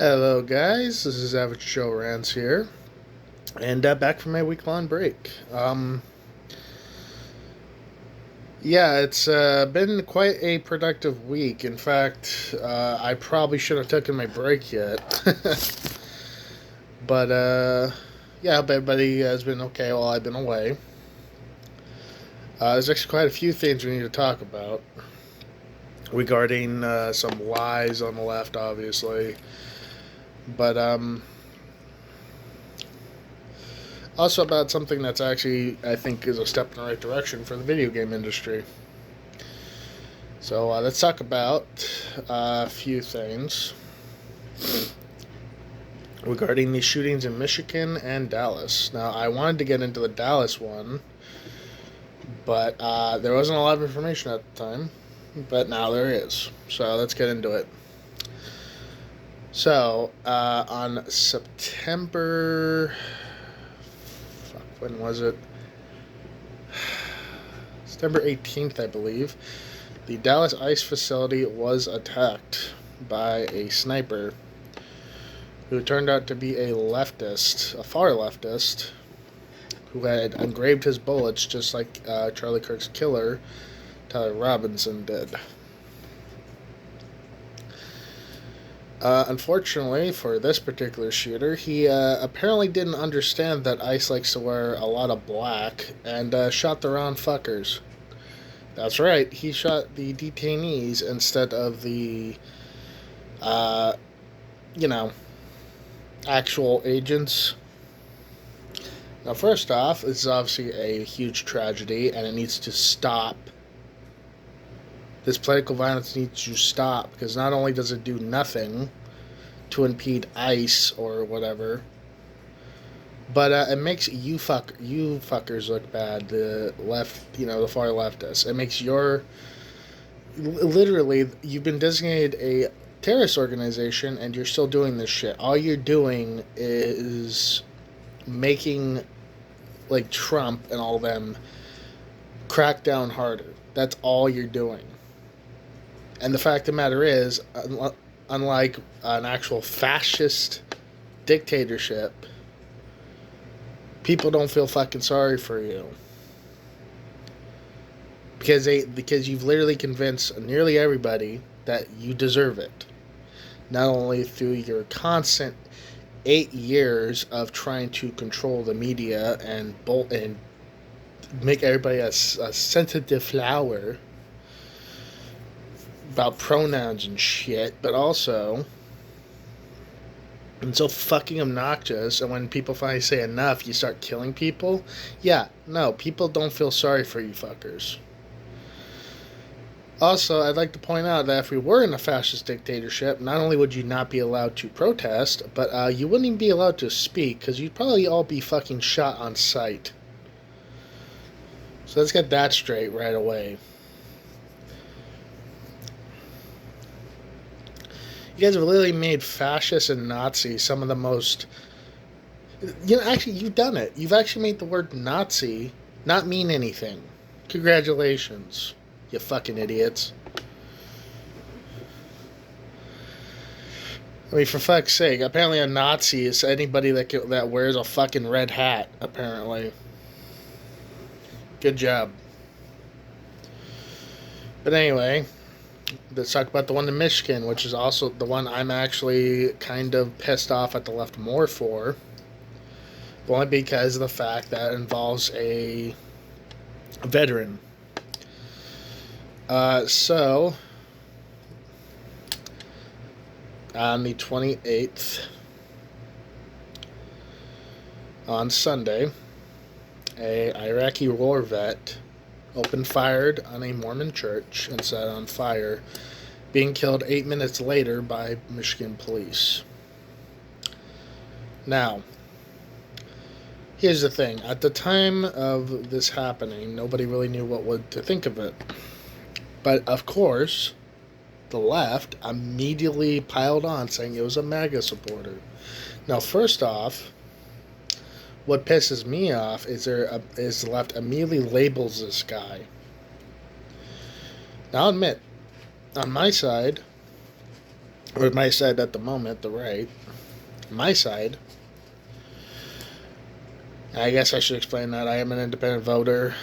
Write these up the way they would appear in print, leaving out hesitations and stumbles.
Hello, guys. This is Average Joe Rants here, and back from my week-long break. Yeah, it's been quite a productive week. In fact, I probably should have taken my break yet, but yeah, hope everybody has been okay while I've been away. There's actually quite a few things we need to talk about regarding some lies on the left, obviously, but also about something that's actually, I think, is a step in the right direction for the video game industry. So let's talk about a few things regarding the shootings in Michigan and Dallas. Now, I wanted to get into the Dallas one, but there wasn't a lot of information at the time, but now there is. So let's get into it. So, on September. When was it? September 18th, I believe. The Dallas ICE facility was attacked by a sniper who turned out to be a leftist, a far leftist, who had engraved his bullets just like Charlie Kirk's killer, Tyler Robinson, did. Unfortunately for this particular shooter, he apparently didn't understand that ICE likes to wear a lot of black and shot the wrong fuckers. That's right, he shot the detainees instead of the, uh, you know, actual agents. Now, first off, this is obviously a huge tragedy and it needs to stop. This political violence needs to stop because not only does it do nothing to impede ICE or whatever, but it makes you fuckers look bad. The left, the far leftists. It makes literally, you've been designated a terrorist organization and you're still doing this shit. All you're doing is making, like, Trump and all them crack down harder. That's all you're doing. And the fact of the matter is, unlike an actual fascist dictatorship, people don't feel fucking sorry for you. Because you've literally convinced nearly everybody that you deserve it. Not only through your constant 8 years of trying to control the media and make everybody a sensitive flower about pronouns and shit, but also it's so fucking obnoxious, and when people finally say enough, you start killing people. Yeah, no, people don't feel sorry for you fuckers. Also, I'd like to point out that if we were in a fascist dictatorship, not only would you not be allowed to protest, but you wouldn't even be allowed to speak, because you'd probably all be fucking shot on sight. So let's get that straight right away. You guys have literally made fascists and Nazis some of the most... actually, you've done it. You've actually made the word Nazi not mean anything. Congratulations, you fucking idiots. I mean, for fuck's sake, apparently a Nazi is anybody that wears a fucking red hat, apparently. Good job. But anyway, let's talk about the one in Michigan, which is also the one I'm actually kind of pissed off at the left more for. Only because of the fact that it involves a veteran. So, on the 28th, on Sunday, a Iraqi war vet opened fired on a Mormon church and set it on fire, being killed 8 minutes later by Michigan police. Now, here's the thing. At the time of this happening, nobody really knew what to think of it. But, of course, the left immediately piled on saying it was a MAGA supporter. Now, first off, what pisses me off is the left immediately labels this guy. Now, I'll admit, on my side, or my side at the moment, the right, my side. I guess I should explain that I am an independent voter.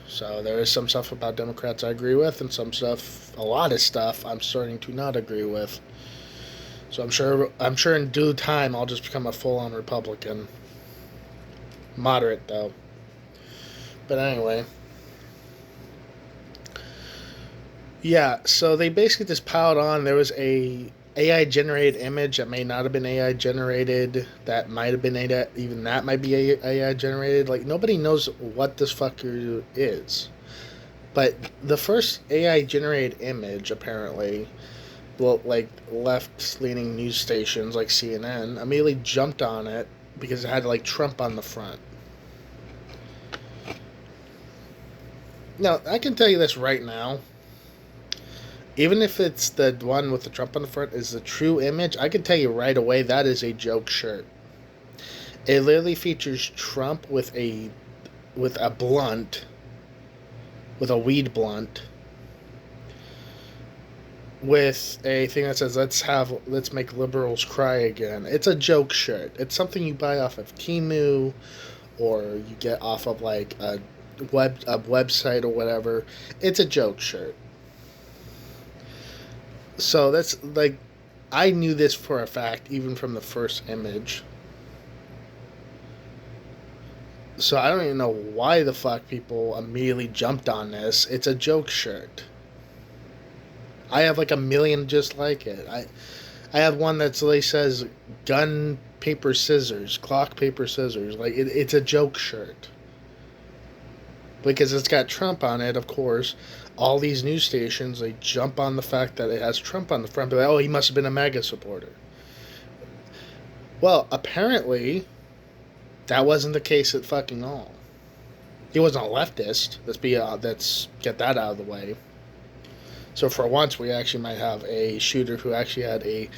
So there is some stuff about Democrats I agree with, and some stuff, a lot of stuff, I'm starting to not agree with. So I'm sure in due time I'll just become a full-on Republican. Moderate though. But anyway, yeah. So they basically just piled on. There was a AI generated image that may not have been AI generated. That might have been AI. Even that might be AI generated. Like nobody knows what this fucker is. But the first AI generated image apparently, well, like left leaning news stations like CNN immediately jumped on it because it had like Trump on the front. Now I can tell you this right now. Even if it's the one with the Trump on the front is the true image, I can tell you right away that is a joke shirt. It literally features Trump with a blunt, with a weed blunt, with a thing that says let's make liberals cry again. It's a joke shirt. It's something you buy off of Temu or you get off of like a website or whatever. It's a joke shirt. So that's like I knew this for a fact even from the first image. So I don't even know why the fuck people immediately jumped on this. It's a joke shirt. I have like a million just like it. I have one that's like says gun paper scissors, clock paper scissors. Like it's a joke shirt because it's got Trump on it. Of course, all these news stations they jump on the fact that it has Trump on the front. They're like, oh, he must have been a MAGA supporter. Well, apparently that wasn't the case at fucking all. He wasn't a leftist. Let's get that out of the way. So for once, we actually might have a shooter who actually had a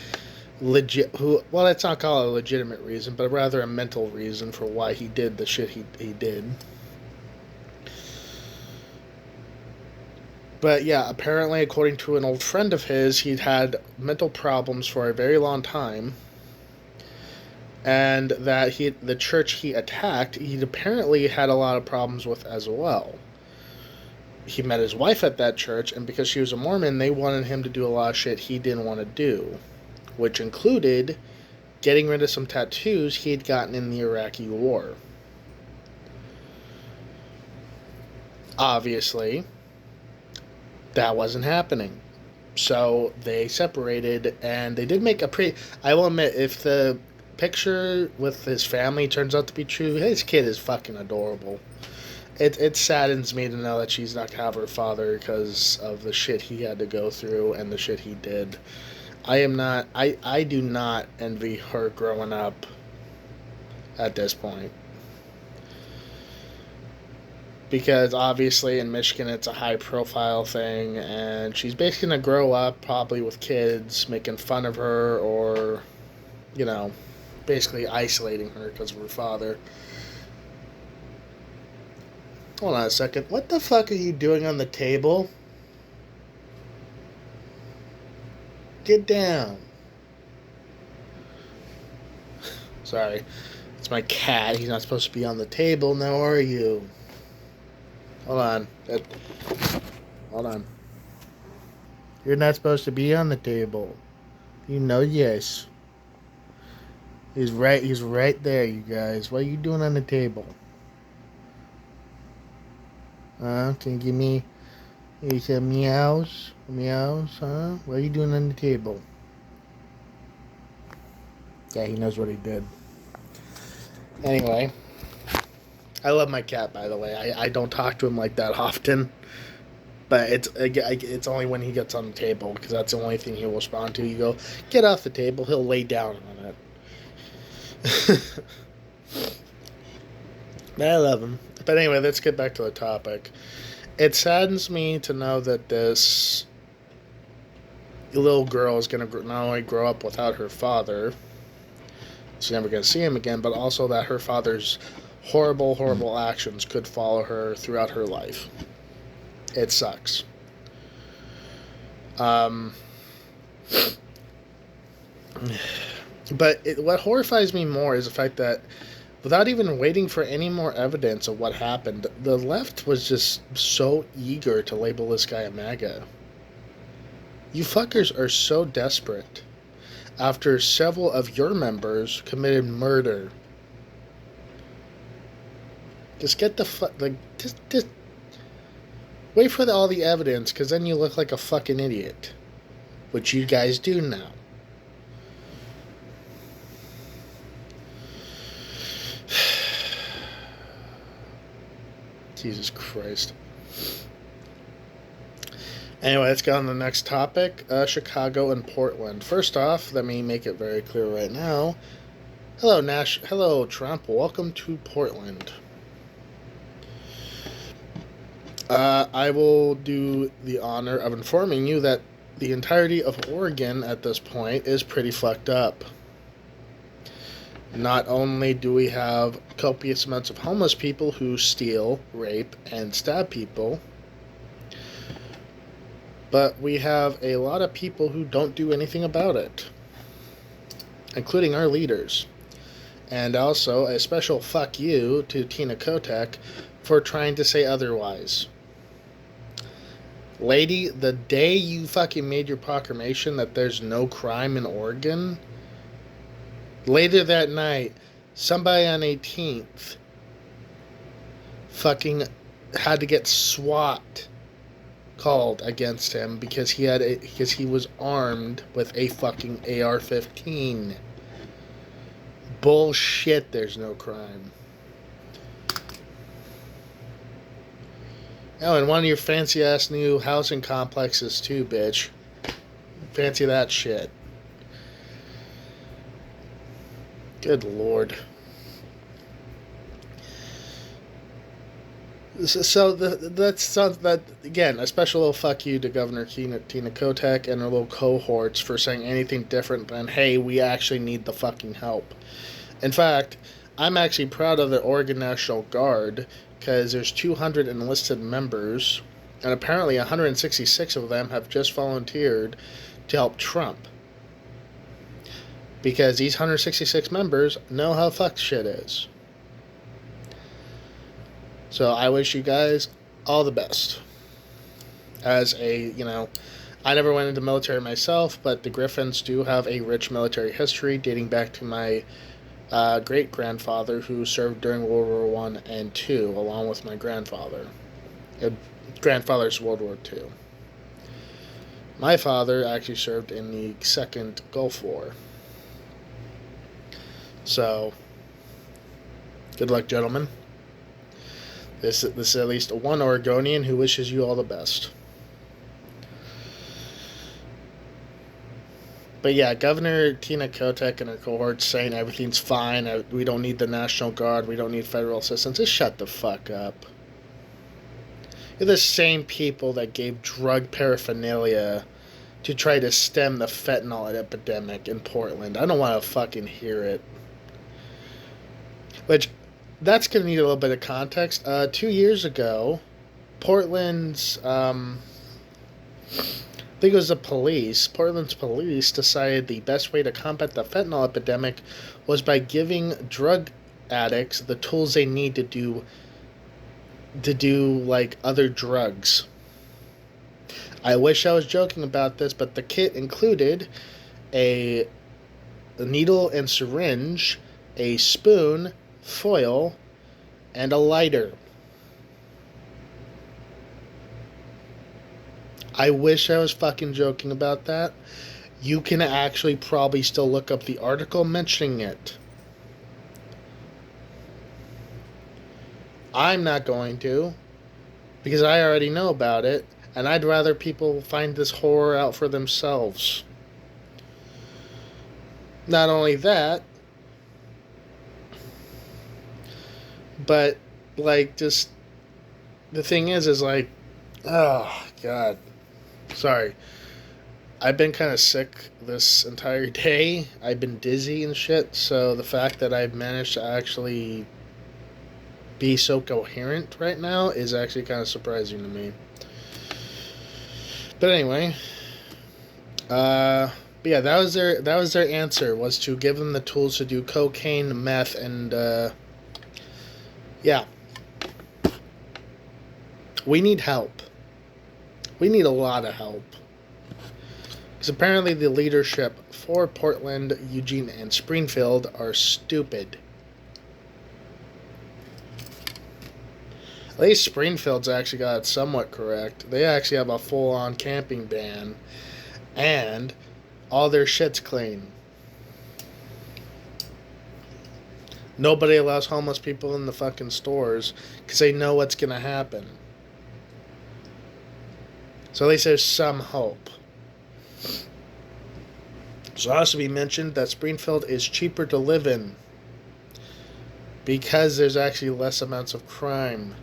well, let's not call it a legitimate reason, but rather a mental reason for why he did the shit he did. But yeah, apparently, according to an old friend of his, he'd had mental problems for a very long time, and that the church he attacked, he'd apparently had a lot of problems with as well. He met his wife at that church, and because she was a Mormon, they wanted him to do a lot of shit he didn't want to do, which included getting rid of some tattoos he had gotten in the Iraqi war. Obviously, that wasn't happening. So they separated, and they did make a I will admit, if the picture with his family turns out to be true, his kid is fucking adorable. It saddens me to know that she's not gonna have her father because of the shit he had to go through and the shit he did. I do not envy her growing up at this point. Because obviously in Michigan it's a high profile thing, and she's basically gonna grow up probably with kids making fun of her or, you know, basically isolating her because of her father. Hold on a second. What the fuck are you doing on the table? Get down. Sorry. It's my cat. He's not supposed to be on the table. Now are you? Hold on. Hold on. You're not supposed to be on the table. You know yes. He's right there, you guys. What are you doing on the table? Can you give me some meows? Meows, huh? What are you doing on the table? Yeah, he knows what he did. Anyway, I love my cat, by the way. I don't talk to him like that often. But it's only when he gets on the table, because that's the only thing he'll respond to. You go, get off the table, he'll lay down on it. I love him. But anyway, let's get back to the topic. It saddens me to know that this little girl is going to not only grow up without her father, she's never going to see him again, but also that her father's horrible, horrible actions could follow her throughout her life. It sucks. But what horrifies me more is the fact that without even waiting for any more evidence of what happened, the left was just so eager to label this guy a MAGA. You fuckers are so desperate after several of your members committed murder. Just get the fuck, like, just wait for all the evidence, because then you look like a fucking idiot. Which you guys do now. Jesus Christ. Anyway, let's get on to the next topic. Chicago and Portland. First off, let me make it very clear right now. Hello, Trump. Welcome to Portland. I will do the honor of informing you that the entirety of Oregon at this point is pretty fucked up. Not only do we have copious amounts of homeless people who steal, rape, and stab people, but we have a lot of people who don't do anything about it, including our leaders. And also a special fuck you to Tina Kotek for trying to say otherwise. Lady, the day you fucking made your proclamation that there's no crime in Oregon, later that night, somebody on 18th fucking had to get SWAT called against him because he was armed with a fucking AR-15. Bullshit, there's no crime. Oh, and one of your fancy-ass new housing complexes too, bitch. Fancy that shit. Good Lord. So that again, a special little fuck you to Governor Tina Kotek and her little cohorts for saying anything different than, hey, we actually need the fucking help. In fact, I'm actually proud of the Oregon National Guard because there's 200 enlisted members, and apparently 166 of them have just volunteered to help Trump. Because these 166 members know how fucked shit is. So I wish you guys all the best. As I never went into military myself, but the Griffins do have a rich military history dating back to my great-grandfather who served during World War I and II, along with my grandfather. Grandfather's World War II. My father actually served in the Second Gulf War. So, good luck, gentlemen. This is at least one Oregonian who wishes you all the best. But yeah, Governor Tina Kotek and her cohorts saying everything's fine, we don't need the National Guard, we don't need federal assistance. Just shut the fuck up. You're the same people that gave drug paraphernalia to try to stem the fentanyl epidemic in Portland. I don't want to fucking hear it. Which, that's going to need a little bit of context. 2 years ago, Portland's, I think it was Portland's police decided the best way to combat the fentanyl epidemic was by giving drug addicts the tools they need to do like other drugs. I wish I was joking about this, but the kit included a needle and syringe, a spoon, foil, and a lighter. I wish I was fucking joking about that. You can actually probably still look up the article mentioning it. I'm not going to, because I already know about it, and I'd rather people find this horror out for themselves. Not only that, but, just, the thing is like, oh, God. Sorry. I've been kind of sick this entire day. I've been dizzy and shit, so the fact that I've managed to actually be so coherent right now is actually kind of surprising to me. But anyway, But yeah, that was their answer, was to give them the tools to do cocaine, meth, and yeah, we need help. We need a lot of help. Because apparently the leadership for Portland, Eugene, and Springfield are stupid. At least Springfield's actually got it somewhat correct. They actually have a full-on camping ban, and all their shit's clean. Nobody allows homeless people in the fucking stores because they know what's going to happen. So at least there's some hope. So also be mentioned that Springfield is cheaper to live in because there's actually less amounts of crime.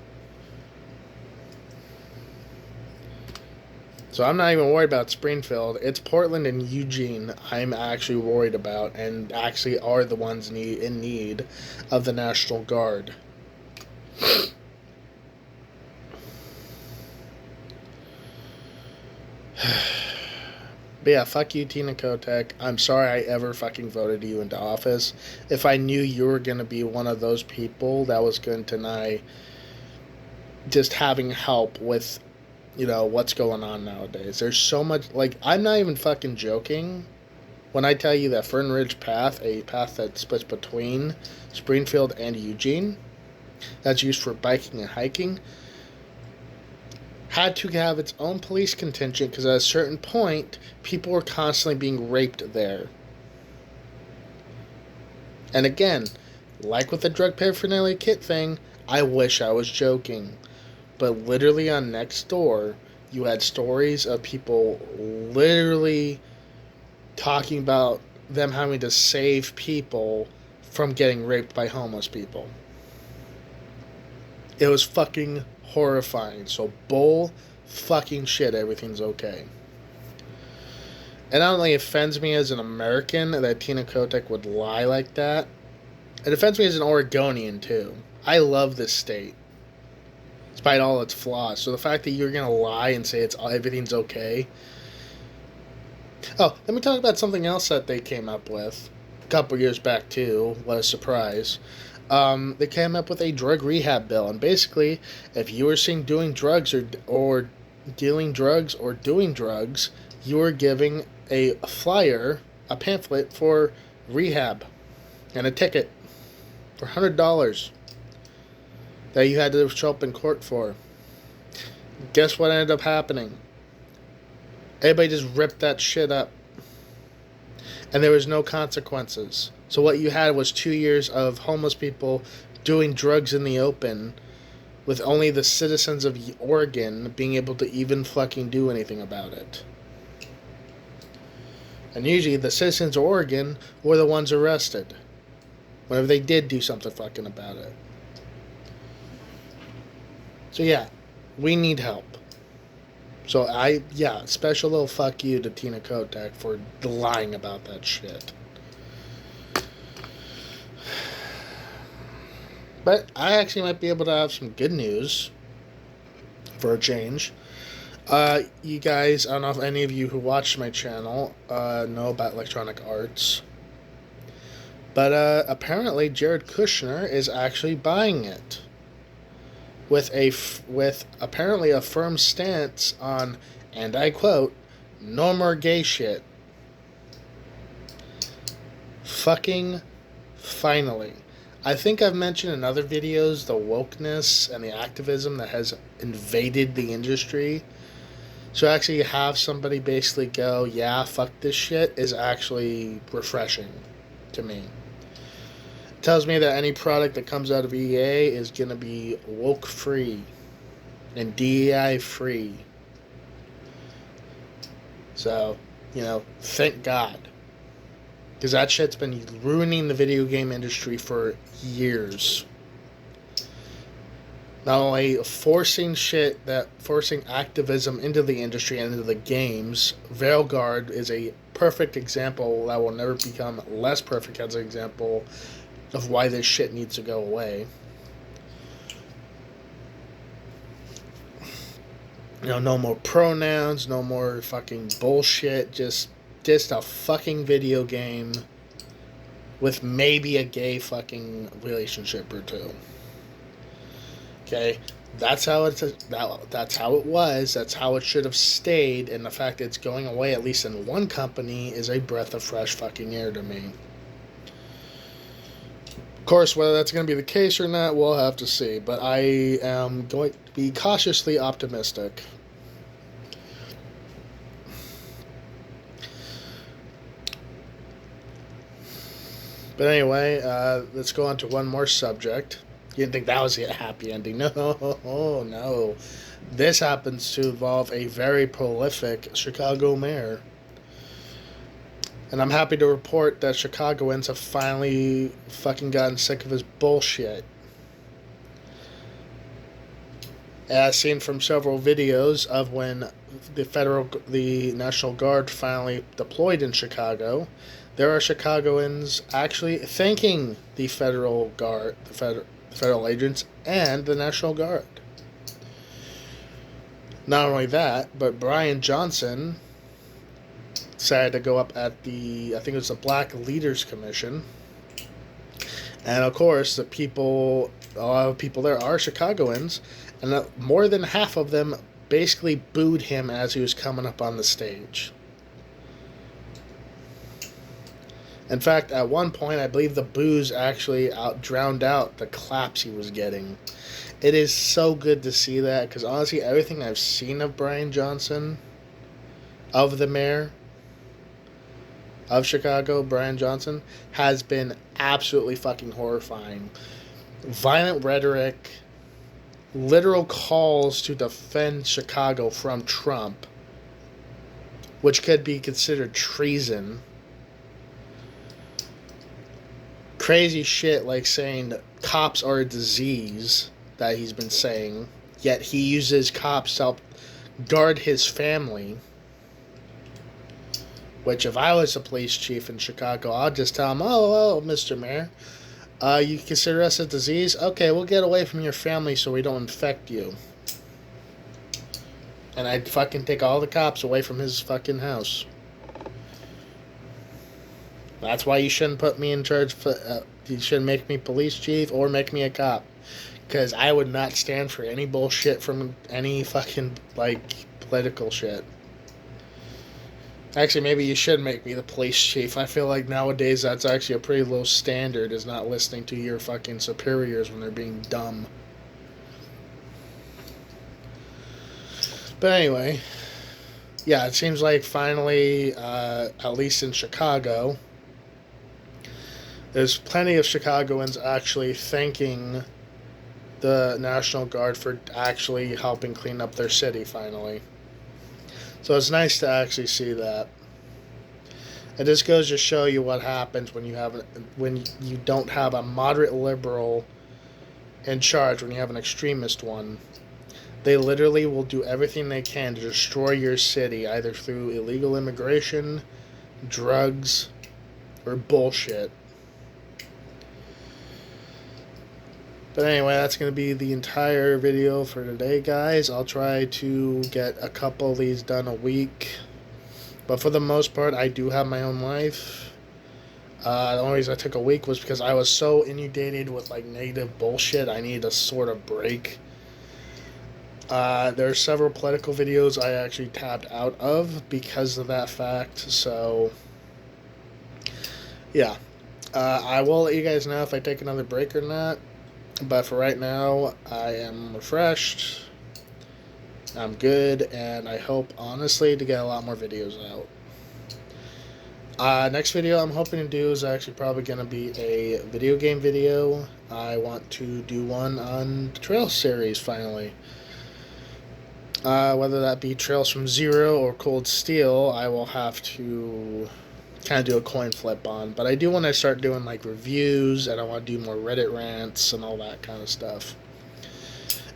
So I'm not even worried about Springfield. It's Portland and Eugene I'm actually worried about, and actually are the ones in need of the National Guard. But yeah, fuck you, Tina Kotek. I'm sorry I ever fucking voted you into office. If I knew you were going to be one of those people that was going to deny just having help with, what's going on nowadays. There's so much, like, I'm not even fucking joking when I tell you that Fern Ridge Path, a path that splits between Springfield and Eugene, that's used for biking and hiking, had to have its own police contingent because at a certain point, people were constantly being raped there. And again, like with the drug paraphernalia kit thing, I wish I was joking. But literally on Nextdoor, you had stories of people literally talking about them having to save people from getting raped by homeless people. It was fucking horrifying. So bull fucking shit, everything's okay. It not only offends me as an American that Tina Kotek would lie like that, it offends me as an Oregonian too. I love this state, despite all its flaws. So the fact that you're gonna lie and say everything's okay. Oh, let me talk about something else that they came up with a couple years back too. What a surprise! They came up with a drug rehab bill, and basically, if you were seen doing drugs or dealing drugs or doing drugs, you were giving a flyer, a pamphlet for rehab, and a ticket for $100 that you had to show up in court for. Guess what ended up happening? Everybody just ripped that shit up. And there was no consequences. So what you had was 2 years of homeless people doing drugs in the open with only the citizens of Oregon being able to even fucking do anything about it. And usually the citizens of Oregon were the ones arrested whenever they did do something fucking about it. So yeah, we need help. So special little fuck you to Tina Kotek for lying about that shit. But I actually might be able to have some good news for a change. You guys, I don't know if any of you who watch my channel know about Electronic Arts. But apparently Jared Kushner is actually buying it. With apparently a firm stance on, and I quote, no more gay shit. Fucking finally. I think I've mentioned in other videos the wokeness and the activism that has invaded the industry. So actually have somebody basically go, yeah, fuck this shit, is actually refreshing to me. Tells me that any product that comes out of EA is going to be woke free and DEI free. So, thank God. Because that shit's been ruining the video game industry for years. Not only forcing activism into the industry and into the games, Veilguard is a perfect example that will never become less perfect as an example of why this shit needs to go away. No more pronouns, no more fucking bullshit, just just a fucking video game with maybe a gay fucking relationship or two. Okay, that's how that's how it was. That's how it should have stayed. And the fact that it's going away, at least in one company, is a breath of fresh fucking air to me. Of course, whether that's going to be the case or not, we'll have to see. But I am going to be cautiously optimistic. But anyway, let's go on to one more subject. You didn't think that was a happy ending. No, no. This happens to involve a very prolific Chicago mayor. And I'm happy to report that Chicagoans have finally fucking gotten sick of his bullshit. As seen from several videos of when the National Guard finally deployed in Chicago, there are Chicagoans actually thanking the federal guard, the federal agents, and the National Guard. Not only that, but Brian Johnson decided to go up at I think it was the Black Leaders Commission. And of course, a lot of people there are Chicagoans, and more than half of them basically booed him as he was coming up on the stage. In fact, at one point, I believe the boos actually drowned out the claps he was getting. It is so good to see that, because honestly, everything I've seen of Brian Johnson, of the mayor of Chicago, Brian Johnson, has been absolutely fucking horrifying. Violent rhetoric, literal calls to defend Chicago from Trump, which could be considered treason. Crazy shit like saying cops are a disease that he's been saying, yet he uses cops to help guard his family. Which, if I was a police chief in Chicago, I'd just tell him, oh, Mr. Mayor, you consider us a disease? Okay, we'll get away from your family so we don't infect you. And I'd fucking take all the cops away from his fucking house. That's why you shouldn't put me in charge. You shouldn't make me police chief or make me a cop. Because I would not stand for any bullshit from any fucking, political shit. Actually, maybe you should make me the police chief. I feel like nowadays that's actually a pretty low standard, is not listening to your fucking superiors when they're being dumb. But anyway, yeah, it seems like finally, at least in Chicago, there's plenty of Chicagoans actually thanking the National Guard for actually helping clean up their city finally. So it's nice to actually see that. And this goes to show you what happens when you don't have a moderate liberal in charge, when you have an extremist one. They literally will do everything they can to destroy your city, either through illegal immigration, drugs, or bullshit. But anyway, that's going to be the entire video for today, guys. I'll try to get a couple of these done a week. But for the most part, I do have my own life. The only reason I took a week was because I was so inundated with negative bullshit. I needed a sort of break. There are several political videos I actually tapped out of because of that fact. So, yeah. I will let you guys know if I take another break or not. But for right now, I am refreshed, I'm good, and I hope, honestly, to get a lot more videos out. Next video I'm hoping to do is actually probably going to be a video game video. I want to do one on the Trails series, finally. Whether that be Trails from Zero or Cold Steel, I will have to kind of do a coin flip on. But I do want to start doing reviews, and I want to do more Reddit rants and all that kind of stuff.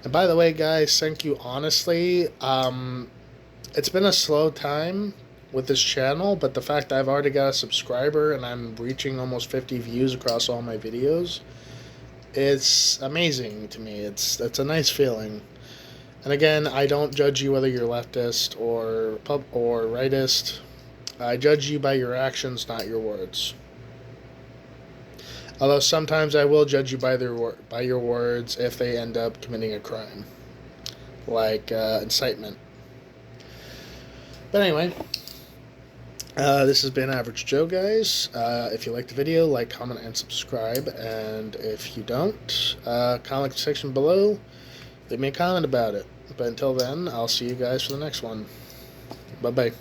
And by the way, guys, thank you honestly. It's been a slow time with this channel, but the fact that I've already got a subscriber and I'm reaching almost 50 views across all my videos, it's amazing to me. It's a nice feeling. And again, I don't judge you whether you're leftist or rightist. I judge you by your actions, not your words. Although sometimes I will judge you by your words if they end up committing a crime, like incitement. But anyway, this has been Average Joe, guys. If you like the video, like, comment, and subscribe. And if you don't, comment section below. Leave me a comment about it. But until then, I'll see you guys for the next one. Bye-bye.